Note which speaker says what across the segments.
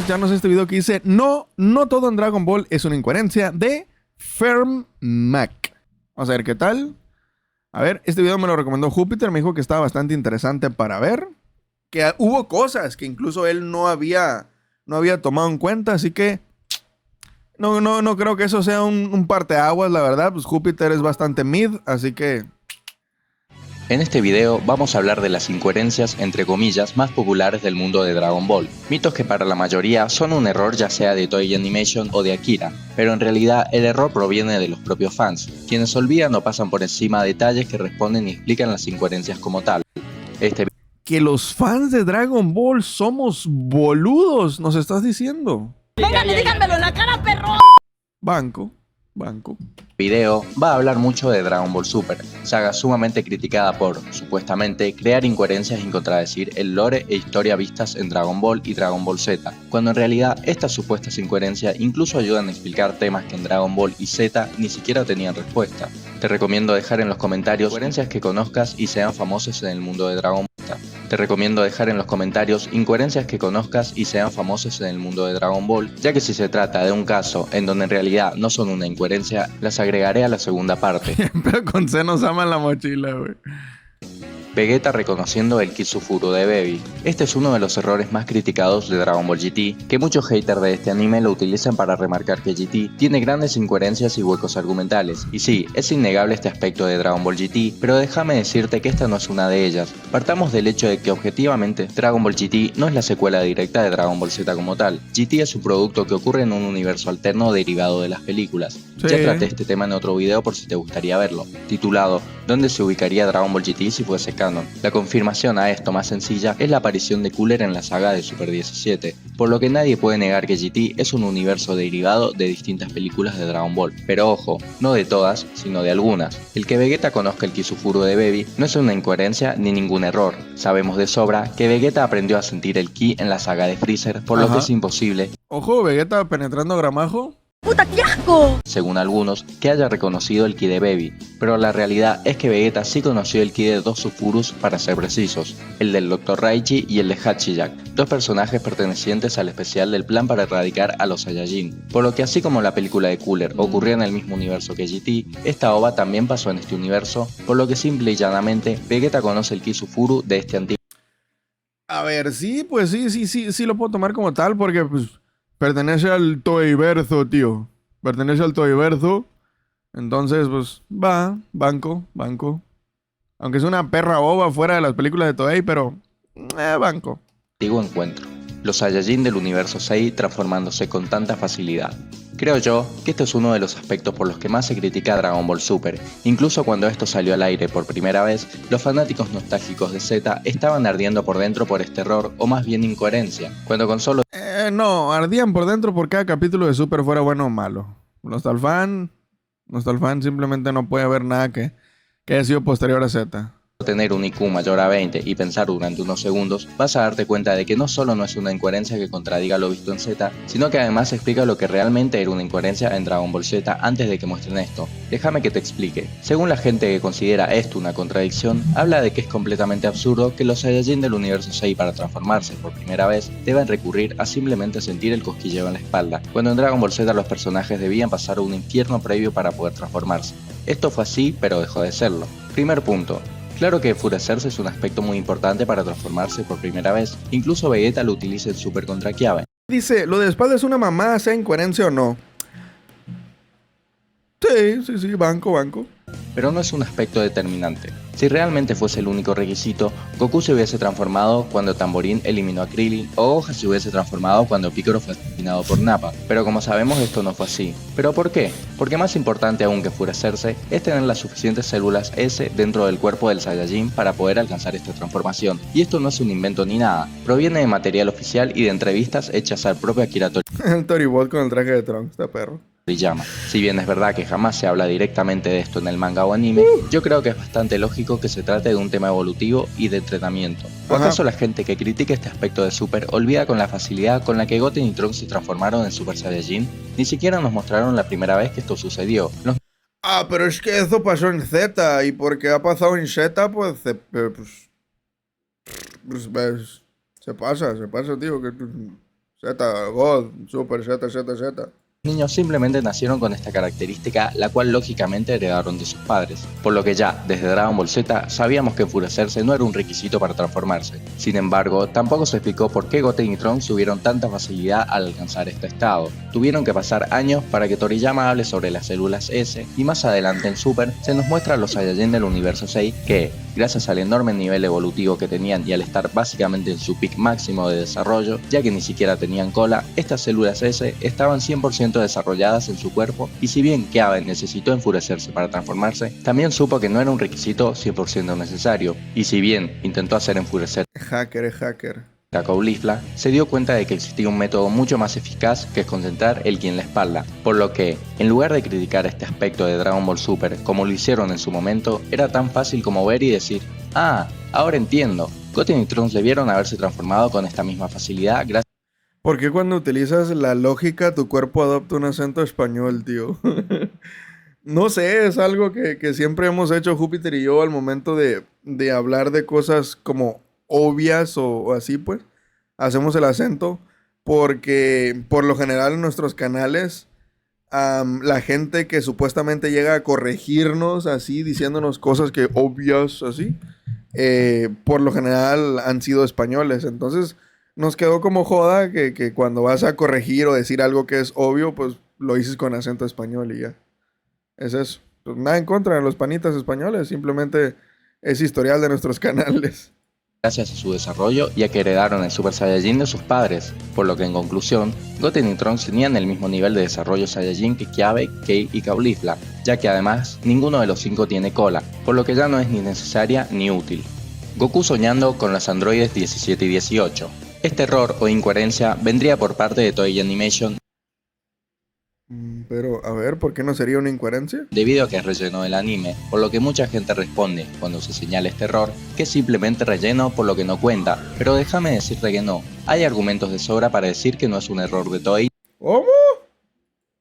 Speaker 1: echarnos este video que dice no todo en Dragon Ball es una incoherencia de Ferm Mac. Vamos a ver qué tal. A ver, este video me lo recomendó Júpiter, me dijo que estaba bastante interesante para ver. Que hubo cosas que incluso él no había tomado en cuenta, así que no creo que eso sea un parteaguas, la verdad. Pues Júpiter es bastante mid, así que...
Speaker 2: En este video vamos a hablar de las incoherencias, entre comillas, más populares del mundo de Dragon Ball. Mitos que para la mayoría son un error ya sea de Toei Animation o de Akira, pero en realidad el error proviene de los propios fans, quienes olvidan o pasan por encima detalles que responden y explican las incoherencias como tal.
Speaker 1: Que los fans de Dragon Ball somos boludos, ¿nos estás diciendo?
Speaker 3: Vengan y díganmelo en la cara, perro.
Speaker 1: Banco.
Speaker 2: Video va a hablar mucho de Dragon Ball Super, saga sumamente criticada por, supuestamente, crear incoherencias y contradecir el lore e historia vistas en Dragon Ball y Dragon Ball Z, cuando en realidad estas supuestas incoherencias incluso ayudan a explicar temas que en Dragon Ball y Z ni siquiera tenían respuesta. Te recomiendo dejar en los comentarios incoherencias que conozcas y sean famosos en el mundo de Dragon Ball. Te recomiendo dejar en los comentarios incoherencias que conozcas y sean famosos en el mundo de Dragon Ball, ya que si se trata de un caso en donde en realidad no son una incoherencia, las agregaré a la segunda parte.
Speaker 1: Pero con C nos ama la mochila, güey.
Speaker 2: Vegeta reconociendo el Kisufuru de Baby. Este es uno de los errores más criticados de Dragon Ball GT, que muchos haters de este anime lo utilizan para remarcar que GT tiene grandes incoherencias y huecos argumentales. Y sí, es innegable este aspecto de Dragon Ball GT, pero déjame decirte que esta no es una de ellas. Partamos del hecho de que objetivamente Dragon Ball GT no es la secuela directa de Dragon Ball Z como tal. GT es un producto que ocurre en un universo alterno derivado de las películas.
Speaker 1: Sí.
Speaker 2: Ya traté este tema en otro video por si te gustaría verlo, titulado ¿Dónde se ubicaría Dragon Ball GT si fuese canon? La confirmación a esto más sencilla es la aparición de Cooler en la saga de Super 17, por lo que nadie puede negar que GT es un universo derivado de distintas películas de Dragon Ball, pero ojo, no de todas, sino de algunas. El que Vegeta conozca el Kisufuru de Baby no es una incoherencia ni ningún error. Sabemos de sobra que Vegeta aprendió a sentir el Ki en la saga de Freezer, por lo que es imposible,
Speaker 1: Ojo, Vegeta penetrando Gramajo.
Speaker 3: ¡Puta, qué asco!
Speaker 2: según algunos, que haya reconocido el Ki de Baby, pero la realidad es que Vegeta sí conoció el Ki de dos Sufurus para ser precisos, el del Dr. Raichi y el de Hachiyak, dos personajes pertenecientes al especial del plan para erradicar a los Saiyajin, por lo que así como la película de Cooler ocurrió en el mismo universo que GT, esta OVA también pasó en este universo, por lo que simple y llanamente Vegeta conoce el Ki Sufuru de este antiguo.
Speaker 1: A ver, sí, pues sí lo puedo tomar como tal porque pues pertenece al Toeiverso, tío. Pertenece al Toeiverso. Entonces, pues, banco. Aunque es una perra boba fuera de las películas de Toei, pero... banco.
Speaker 2: Encuentro, los Saiyajin del universo 6 transformándose con tanta facilidad. Creo yo que este es uno de los aspectos por los que más se critica a Dragon Ball Super. Incluso cuando esto salió al aire por primera vez, los fanáticos nostálgicos de Z estaban ardiendo por dentro por este error o más bien incoherencia, cuando con solo
Speaker 1: No, ardían por dentro por cada capítulo de Super fuera bueno o malo. Nostalfan simplemente no puede haber nada que haya sido posterior a Z.
Speaker 2: tener un IQ mayor a 20 y pensar durante unos segundos, vas a darte cuenta de que no solo no es una incoherencia que contradiga lo visto en Z, sino que además explica lo que realmente era una incoherencia en Dragon Ball Z antes de que muestren esto. Déjame que te explique. Según la gente que considera esto una contradicción, habla de que es completamente absurdo que los Saiyajin del universo 6 para transformarse por primera vez deban recurrir a simplemente sentir el cosquilleo en la espalda, cuando en Dragon Ball Z los personajes debían pasar un infierno previo para poder transformarse. Esto fue así, pero dejó de serlo. Primer punto. Claro que enfurecerse es un aspecto muy importante para transformarse por primera vez, incluso Vegeta lo utiliza en Super contra Kiawe.
Speaker 1: Dice, lo de espalda es una mamá, sea incoherencia o no. Sí, banco.
Speaker 2: Pero no es un aspecto determinante. Si realmente fuese el único requisito, Goku se hubiese transformado cuando Tamborín eliminó a Krillin, o Gohan se hubiese transformado cuando Piccolo fue asesinado por Nappa, pero como sabemos esto no fue así. ¿Pero por qué? Porque más importante aún que enfurecerse es tener las suficientes células S dentro del cuerpo del Saiyajin para poder alcanzar esta transformación, y esto no es un invento ni nada, proviene de material oficial y de entrevistas hechas al propio Akira
Speaker 1: El Toribot con el traje de Trunks, está perro.
Speaker 2: Toriyama. Si bien es verdad que jamás se habla directamente de esto en el manga o anime, yo creo que es bastante lógico que se trate de un tema evolutivo y de entrenamiento. ¿O acaso la gente que critica este aspecto de Super olvida con la facilidad con la que Goten y Trunks se transformaron en Super Saiyajin? Ni siquiera nos mostraron la primera vez que esto sucedió.
Speaker 1: Pero es que eso pasó en Z, y porque ha pasado en Z, pues se pasa, tío. Z, God, Super, Z, Z, Z.
Speaker 2: Niños simplemente nacieron con esta característica, la cual lógicamente heredaron de sus padres, por lo que ya desde Dragon Ball Z sabíamos que enfurecerse no era un requisito para transformarse. Sin embargo, tampoco se explicó por qué Goten y Trunks tuvieron tanta facilidad al alcanzar este estado. Tuvieron que pasar años para que Toriyama hable sobre las células S, y más adelante en Super se nos muestra a los Saiyajin del universo 6 que, gracias al enorme nivel evolutivo que tenían y al estar básicamente en su pic máximo de desarrollo, ya que ni siquiera tenían cola, estas células S estaban 100% desarrolladas en su cuerpo, y si bien Keabe necesitó enfurecerse para transformarse, también supo que no era un requisito 100% necesario, y si bien intentó hacer enfurecer
Speaker 1: Hacker es hacker.
Speaker 2: a Caulifla, se dio cuenta de que existía un método mucho más eficaz que es concentrar el ki en la espalda, por lo que, en lugar de criticar este aspecto de Dragon Ball Super como lo hicieron en su momento, era tan fácil como ver y decir, ah, ahora entiendo, Goten y Trunks debieron haberse transformado con esta misma facilidad gracias.
Speaker 1: ¿Por qué cuando utilizas la lógica tu cuerpo adopta un acento español, tío? No sé, es algo que siempre hemos hecho Júpiter y yo al momento de hablar de cosas como obvias o así, pues. Hacemos el acento porque por lo general en nuestros canales la gente que supuestamente llega a corregirnos así, diciéndonos cosas que obvias así, por lo general han sido españoles. Entonces nos quedó como joda que cuando vas a corregir o decir algo que es obvio, pues lo dices con acento español y ya. Es eso. Pues nada en contra de los panitas españoles, simplemente es historial de nuestros canales.
Speaker 2: Gracias a su desarrollo y a que heredaron el Super Saiyajin de sus padres, por lo que en conclusión, Goten y Trunks tenían el mismo nivel de desarrollo Saiyajin que Kiabe, Kei y Caulifla, ya que además ninguno de los 5 tiene cola, por lo que ya no es ni necesaria ni útil. Goku soñando con los androides 17 y 18. Este error o incoherencia vendría por parte de Toei Animation
Speaker 1: Pero, a ver, ¿por qué no sería una incoherencia?
Speaker 2: debido a que es relleno del anime, por lo que mucha gente responde, cuando se señala este error, que es simplemente relleno por lo que no cuenta, pero déjame decirte que no, hay argumentos de sobra para decir que no es un error de Toei,
Speaker 1: ¿Cómo?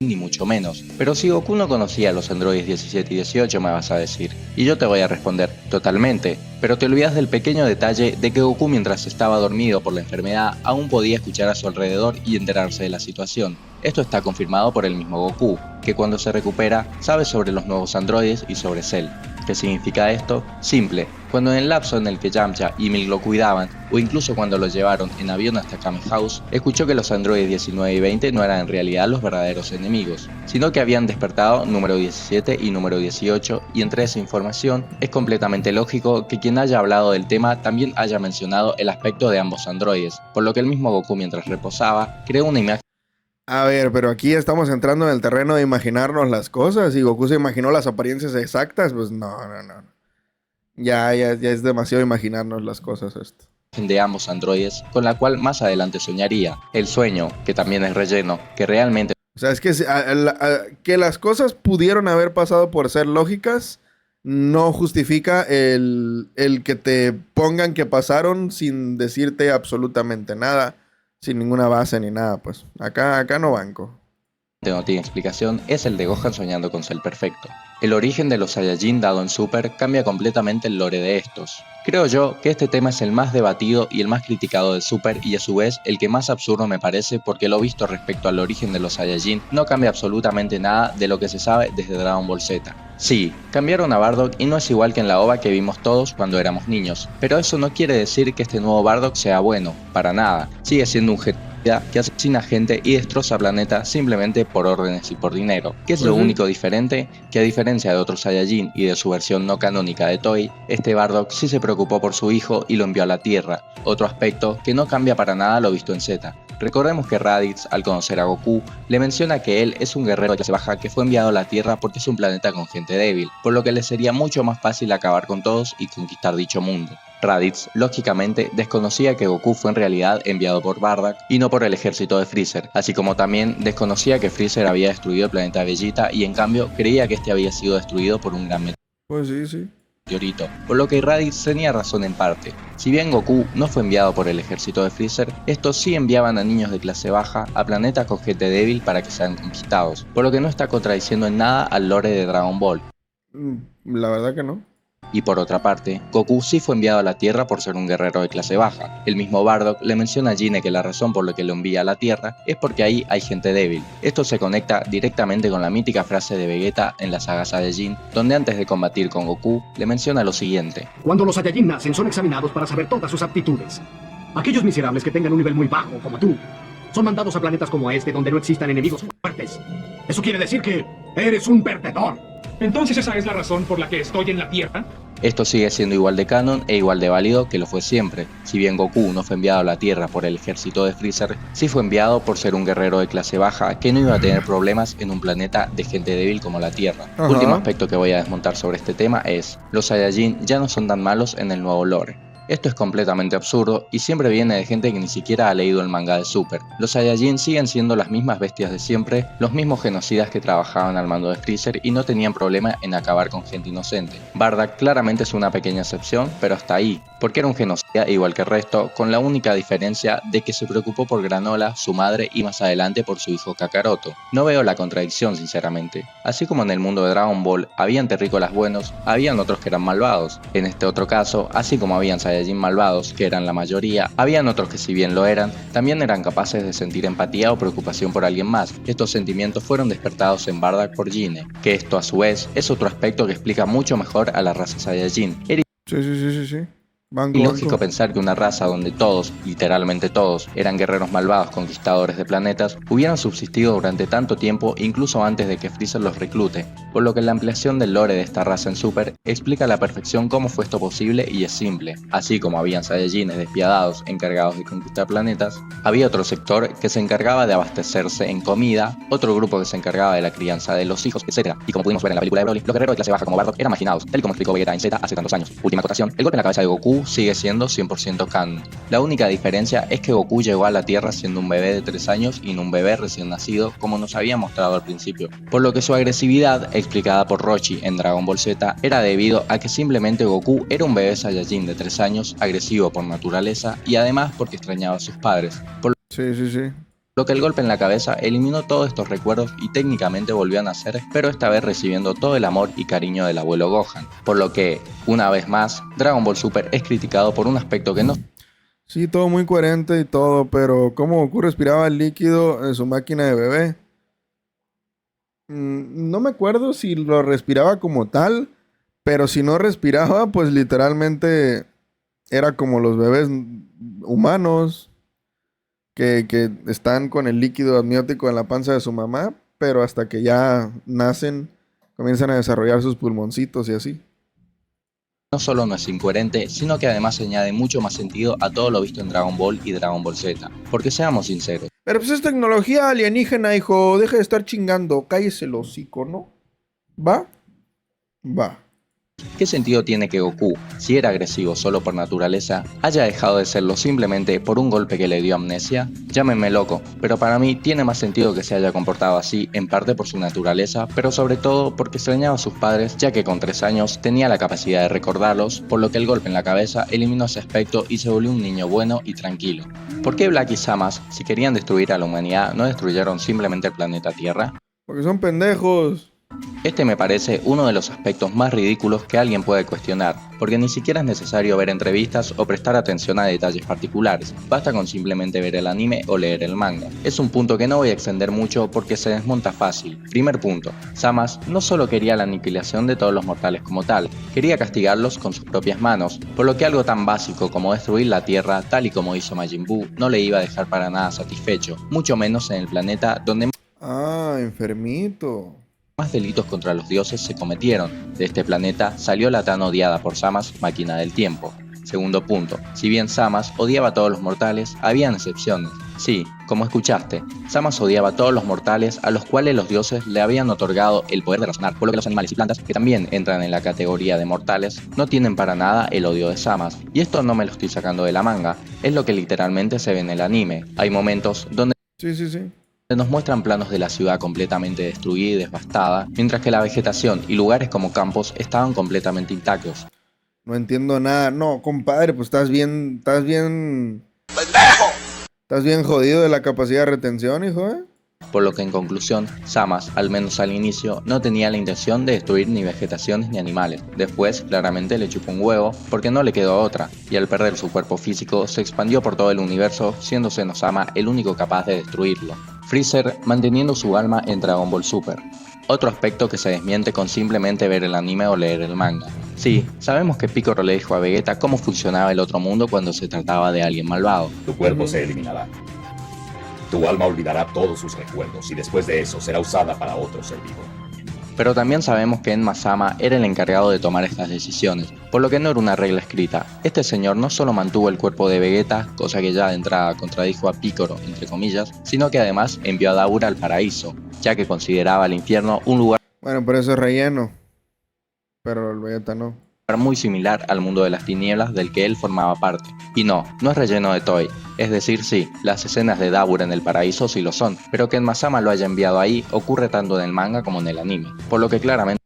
Speaker 2: ni mucho menos. Pero si Goku no conocía a los androides 17 y 18 me vas a decir, y yo te voy a responder, totalmente, pero te olvidas del pequeño detalle de que Goku mientras estaba dormido por la enfermedad aún podía escuchar a su alrededor y enterarse de la situación. Esto está confirmado por el mismo Goku, que cuando se recupera sabe sobre los nuevos androides y sobre Cell. ¿Qué significa esto? Simple, cuando en el lapso en el que Yamcha y Milk lo cuidaban, o incluso cuando lo llevaron en avión hasta Kame House, escuchó que los androides 19 y 20 no eran en realidad los verdaderos enemigos, sino que habían despertado número 17 y número 18, y entre esa información es completamente lógico que quien haya hablado del tema también haya mencionado el aspecto de ambos androides, por lo que el mismo Goku mientras reposaba creó una imagen.
Speaker 1: A ver, pero aquí estamos entrando en el terreno de imaginarnos las cosas. Y Goku se imaginó las apariencias exactas, pues no. Ya es demasiado imaginarnos las cosas esto.
Speaker 2: De ambos androides, con la cual más adelante soñaría. El sueño, que también es relleno, que realmente
Speaker 1: O sea, es que que las cosas pudieron haber pasado por ser lógicas, no justifica el que te pongan que pasaron sin decirte absolutamente nada, sin ninguna base ni nada, pues. Acá no banco.
Speaker 2: no tiene explicación es el de Gohan soñando con Cell perfecto. El origen de los Saiyajin dado en Super cambia completamente el lore de estos. Creo yo que este tema es el más debatido y el más criticado de Super y a su vez el que más absurdo me parece porque lo visto respecto al origen de los Saiyajin no cambia absolutamente nada de lo que se sabe desde Dragon Ball Z. Sí, cambiaron a Bardock y no es igual que en la OVA que vimos todos cuando éramos niños, pero eso no quiere decir que este nuevo Bardock sea bueno, para nada, sigue siendo un genocida que asesina gente y destroza planetas simplemente por órdenes y por dinero, que es lo único diferente, que a diferencia de otros Saiyajin y de su versión no canónica de Toei, este Bardock sí se preocupó por su hijo y lo envió a la Tierra, otro aspecto que no cambia para nada lo visto en Z. Recordemos que Raditz, al conocer a Goku, le menciona que él es un guerrero de clase baja que fue enviado a la Tierra porque es un planeta con gente débil, por lo que le sería mucho más fácil acabar con todos y conquistar dicho mundo. Raditz, lógicamente, desconocía que Goku fue en realidad enviado por Bardock y no por el ejército de Freezer, así como también desconocía que Freezer había destruido el planeta Vegeta y en cambio creía que este había sido destruido por un gran
Speaker 1: Pues sí.
Speaker 2: meteorito, por lo que Raditz tenía razón en parte. Si bien Goku no fue enviado por el ejército de Freezer, estos sí enviaban a niños de clase baja a planetas con gente débil para que sean conquistados, por lo que no está contradiciendo en nada al lore de Dragon Ball.
Speaker 1: La verdad que no.
Speaker 2: Y por otra parte, Goku sí fue enviado a la Tierra por ser un guerrero de clase baja. El mismo Bardock le menciona a Gine que la razón por la que lo envía a la Tierra es porque ahí hay gente débil. Esto se conecta directamente con la mítica frase de Vegeta en la saga Saiyajin, donde antes de combatir con Goku le menciona lo siguiente:
Speaker 4: Cuando los Saiyajin nacen son examinados para saber todas sus aptitudes. Aquellos miserables que tengan un nivel muy bajo, como tú, son mandados a planetas como este donde no existan enemigos fuertes. Eso quiere decir que eres un perdedor.
Speaker 5: Entonces esa es la razón por la que estoy en la Tierra.
Speaker 2: Esto sigue siendo igual de canon e igual de válido que lo fue siempre. Si bien Goku no fue enviado a la Tierra por el ejército de Freezer, sí fue enviado por ser un guerrero de clase baja que no iba a tener problemas en un planeta de gente débil como la Tierra.
Speaker 1: Ajá.
Speaker 2: Último aspecto que voy a desmontar sobre este tema es: los Saiyajin ya no son tan malos en el nuevo lore. Esto es completamente absurdo y siempre viene de gente que ni siquiera ha leído el manga de Super. Los Saiyajin siguen siendo las mismas bestias de siempre, los mismos genocidas que trabajaban al mando de Freezer y no tenían problema en acabar con gente inocente. Bardock claramente es una pequeña excepción, pero hasta ahí, porque era un genocida igual que el resto, con la única diferencia de que se preocupó por Granola, su madre y más adelante por su hijo Kakaroto. No veo la contradicción sinceramente. Así como en el mundo de Dragon Ball habían terrícolas buenos, habían otros que eran malvados. En este otro caso, así como habían Saiyajin malvados, que eran la mayoría, habían otros que si bien lo eran, también eran capaces de sentir empatía o preocupación por alguien más. Estos sentimientos fueron despertados en Bardock por Gine, que esto a su vez es otro aspecto que explica mucho mejor a la raza Saiyajin.
Speaker 1: Sí. Banco,
Speaker 2: Ilógico
Speaker 1: banco.
Speaker 2: pensar que una raza donde todos, literalmente todos, eran guerreros malvados conquistadores de planetas, hubieran subsistido durante tanto tiempo incluso antes de que Freezer los reclute, por lo que la ampliación del lore de esta raza en Super explica a la perfección cómo fue esto posible y es simple. Así como habían Saiyajines despiadados encargados de conquistar planetas, había otro sector que se encargaba de abastecerse en comida, otro grupo que se encargaba de la crianza de los hijos, etc. Y como pudimos ver en la película de Broly, los guerreros de clase baja como Bardock eran marginados, tal y como explicó Vegeta en Z hace tantos años. Última acotación: el golpe en la cabeza de Goku sigue siendo 100% canon. La única diferencia es que Goku llegó a la Tierra siendo un bebé de 3 años y no un bebé recién nacido como nos había mostrado al principio, por lo que su agresividad, explicada por Rochi en Dragon Ball Z, era debido a que simplemente Goku era un bebé Saiyajin de 3 años, agresivo por naturaleza y además porque extrañaba a sus padres, por
Speaker 1: Sí.
Speaker 2: lo que el golpe en la cabeza eliminó todos estos recuerdos y técnicamente volvió a nacer, pero esta vez recibiendo todo el amor y cariño del abuelo Gohan, por lo que, una vez más, Dragon Ball Super es criticado por un aspecto que no
Speaker 1: Sí, todo muy coherente y todo, pero ¿cómo Goku respiraba el líquido en su máquina de bebé? No me acuerdo si lo respiraba como tal, pero si no respiraba, pues literalmente era como los bebés humanos que están con el líquido amniótico en la panza de su mamá, pero hasta que ya nacen comienzan a desarrollar sus pulmoncitos y así.
Speaker 2: solo no es incoherente, sino que además añade mucho más sentido a todo lo visto en Dragon Ball y Dragon Ball Z, porque seamos sinceros.
Speaker 1: Pero pues es tecnología alienígena, hijo. Deja de estar chingando. Cállese el hocico, ¿no? ¿Va? Va.
Speaker 2: ¿Qué sentido tiene que Goku, si era agresivo solo por naturaleza, haya dejado de serlo simplemente por un golpe que le dio amnesia? Llámenme loco, pero para mí tiene más sentido que se haya comportado así, en parte por su naturaleza, pero sobre todo porque extrañaba a sus padres, ya que con 3 años tenía la capacidad de recordarlos, por lo que el golpe en la cabeza eliminó ese aspecto y se volvió un niño bueno y tranquilo. ¿Por qué Black y Zamasu, si querían destruir a la humanidad, no destruyeron simplemente el planeta Tierra?
Speaker 1: Porque son pendejos.
Speaker 2: Este me parece uno de los aspectos más ridículos que alguien puede cuestionar, porque ni siquiera es necesario ver entrevistas o prestar atención a detalles particulares, basta con simplemente ver el anime o leer el manga. Es un punto que no voy a extender mucho porque se desmonta fácil. Primer punto, Zamasu no solo quería la aniquilación de todos los mortales como tal, quería castigarlos con sus propias manos, por lo que algo tan básico como destruir la Tierra, tal y como hizo Majin Buu, no le iba a dejar para nada satisfecho, mucho menos en el planeta donde
Speaker 1: Ah, enfermito.
Speaker 2: más delitos contra los dioses se cometieron. De este planeta salió la tan odiada por Zamasu máquina del tiempo. Segundo punto, si bien Zamasu odiaba a todos los mortales, habían excepciones. Sí, como escuchaste, Zamasu odiaba a todos los mortales a los cuales los dioses le habían otorgado el poder de razonar, por lo que los animales y plantas, que también entran en la categoría de mortales, no tienen para nada el odio de Zamasu. Y esto no me lo estoy sacando de la manga, es lo que literalmente se ve en el anime. Hay momentos donde
Speaker 1: Sí.
Speaker 2: nos muestran planos de la ciudad completamente destruida y devastada, mientras que la vegetación y lugares como campos estaban completamente intactos.
Speaker 1: No entiendo nada. No, compadre, pues estás bien
Speaker 6: ¡Pendejo!
Speaker 1: jodido de la capacidad de retención, hijo, ¿eh?
Speaker 2: Por lo que en conclusión, Zamasu, al menos al inicio, no tenía la intención de destruir ni vegetaciones ni animales. Después, claramente le chupó un huevo, porque no le quedó otra, y al perder su cuerpo físico, se expandió por todo el universo, siendo Zenosama el único capaz de destruirlo. Freezer manteniendo su alma en Dragon Ball Super. Otro aspecto que se desmiente con simplemente ver el anime o leer el manga. Sí, sabemos que Piccolo le dijo a Vegeta cómo funcionaba el otro mundo cuando se trataba de alguien malvado.
Speaker 6: Tu cuerpo se eliminará. Tu alma olvidará todos sus recuerdos y después de eso será usada para otro ser vivo.
Speaker 2: Pero también sabemos que Enma-sama era el encargado de tomar estas decisiones, por lo que no era una regla escrita. Este señor no solo mantuvo el cuerpo de Vegeta, cosa que ya de entrada contradijo a Piccolo, entre comillas, sino que además envió a Dabura al paraíso, ya que consideraba el infierno un lugar
Speaker 1: Bueno, por eso es relleno. Pero el Vegeta no.
Speaker 2: muy similar al mundo de las tinieblas del que él formaba parte. Y no es relleno de Toei. Es decir, sí, las escenas de Dabura en el paraíso sí lo son, pero que Enma-sama lo haya enviado ahí ocurre tanto en el manga como en el anime, por lo que claramente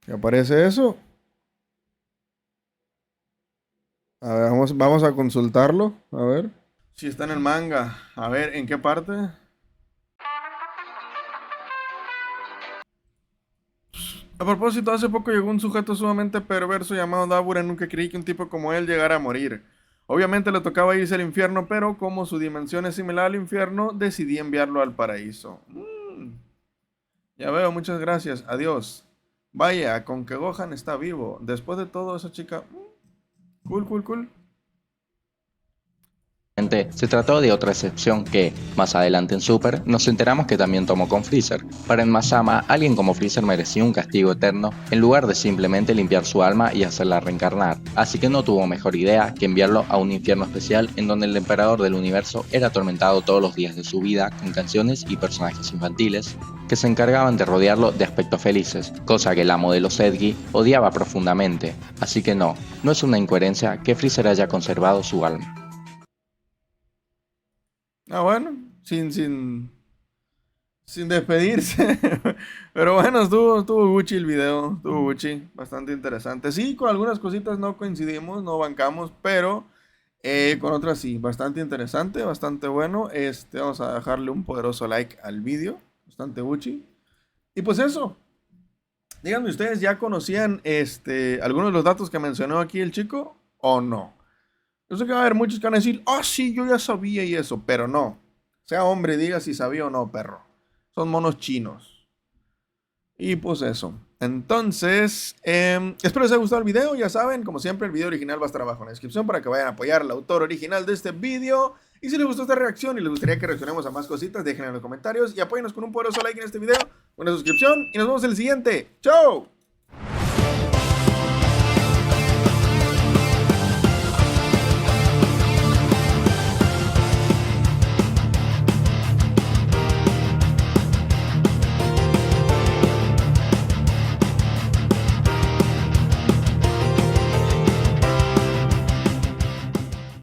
Speaker 1: ¿Qué aparece eso? A ver, vamos a consultarlo. A ver. Si está en el manga. A ver, ¿en qué parte? A propósito, hace poco llegó un sujeto sumamente perverso llamado Dabura. Nunca creí que un tipo como él llegara a morir. Obviamente le tocaba irse al infierno, pero como su dimensión es similar al infierno, decidí enviarlo al paraíso. Ya veo, muchas gracias. Adiós. Vaya, con que Gohan está vivo. Después de todo, esa chica... Cool.
Speaker 2: se trató de otra excepción que, más adelante en Super, nos enteramos que también tomó con Freezer. Para Enma-sama, alguien como Freezer merecía un castigo eterno, en lugar de simplemente limpiar su alma y hacerla reencarnar, así que no tuvo mejor idea que enviarlo a un infierno especial en donde el emperador del universo era atormentado todos los días de su vida con canciones y personajes infantiles que se encargaban de rodearlo de aspectos felices, cosa que el amo de los Zedgi odiaba profundamente, así que no es una incoherencia que Freezer haya conservado su alma.
Speaker 1: Ah, bueno, sin despedirse. Pero bueno, estuvo Gucci el video, estuvo Gucci, bastante interesante. Sí, con algunas cositas no coincidimos, no bancamos, pero con otras sí, bastante interesante, bastante bueno. Vamos a dejarle un poderoso like al video, bastante Gucci. Y pues eso, díganme ustedes, ¿ya conocían algunos de los datos que mencionó aquí el chico o no? Yo sé que va a haber muchos que van a decir, sí, yo ya sabía y eso, pero no. Sea hombre, diga si sabía o no, perro. Son monos chinos. Y pues eso. Entonces, espero les haya gustado el video. Ya saben, como siempre, el video original va a estar abajo en la descripción para que vayan a apoyar al autor original de este video. Y si les gustó esta reacción y les gustaría que reaccionemos a más cositas, déjenlo en los comentarios y apóyenos con un poderoso like en este video, una suscripción y nos vemos en el siguiente. ¡Chao!